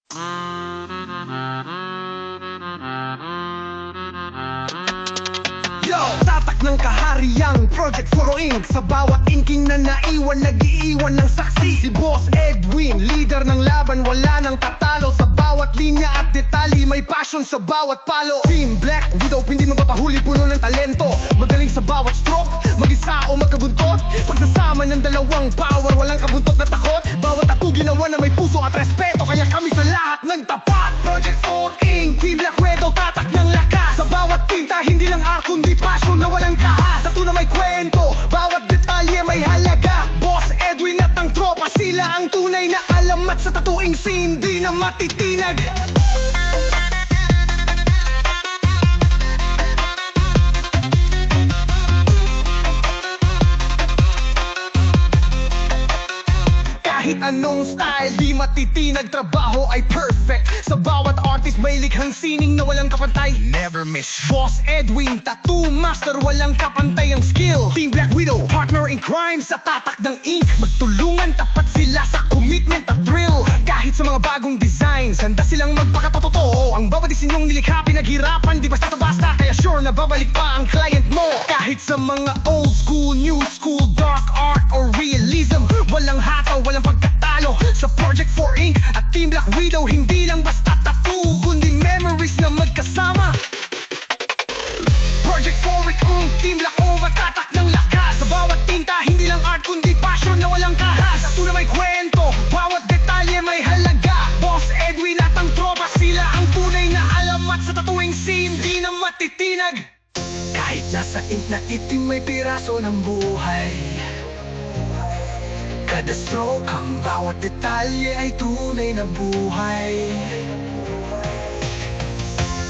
Yo! Tatak ng kahariang Project 4 Inc. Sa bawat inking na naiwan, nag-iiwan ng saksi. Si Boss Edwin, leader ng laban, wala nang tatalo. Sa bawat linya at detalye, may passion sa bawat palo. Team Black Widow, hindi mapapahuli, puno ng talento. Magaling sa bawat stroke, mag-isa o magkabuntot. Pagsasama ng dalawang power, walang kabuntot na takot. Bawat tattoo ginawa na may puso at respeto, kaya kami sa lahat ng tapat. Project 4 Inc. Team Black Widow, tatak ng lakas. Sa bawat tinta, hindi lang art kundi passion na walang kahas. Sa tuna may kwento, bawat detalye may halaga. Boss Edwin at ang tropa, sila ang tunay na alamat. Sa tatuing scene, di na matitinag. Kahit anong style, di matitinag, trabaho ay perfect. Sa bawat artist may likhang sining na walang kapantay. Never miss. Boss Edwin, tattoo master, walang kapantay ang skill. Team Black Widow, partner in crime sa tatak ng ink. Magtulungan, tapat sila sa commitment at thrill. Kahit sa mga bagong designs, handa silang magpakatotoo. Ang bawat disinyong nilikha, pinaghirapan, di basta-basta. Kaya sure na babalik pa ang client mo. Kahit sa mga old school, new school, dark art or realism, walang hataw, walang pagkatalo. Sa Project 4 Inc. at Team Black Widow, hindi lang basta tattoo, kundi memories na magkasama. Project 4 Inc. Team Black Widow, tatak ng lakas. Sa bawat tinta, hindi lang art kundi passion na walang kahas. Sa tuna may kwento, bawat detalye may halaga. Boss Edwin at ang tropa, sila ang tunay na alamat. Sa tatuing scene, di na matitinag. Kahit nasa ink na itim, may piraso ng buhay. Kada stroke, ang bawat detalye ay tunay na buhay.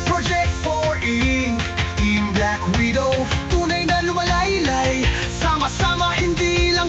Project 4 Inc. Team Black Widow, tunay na lumalaylay. Sama-sama, hindi lang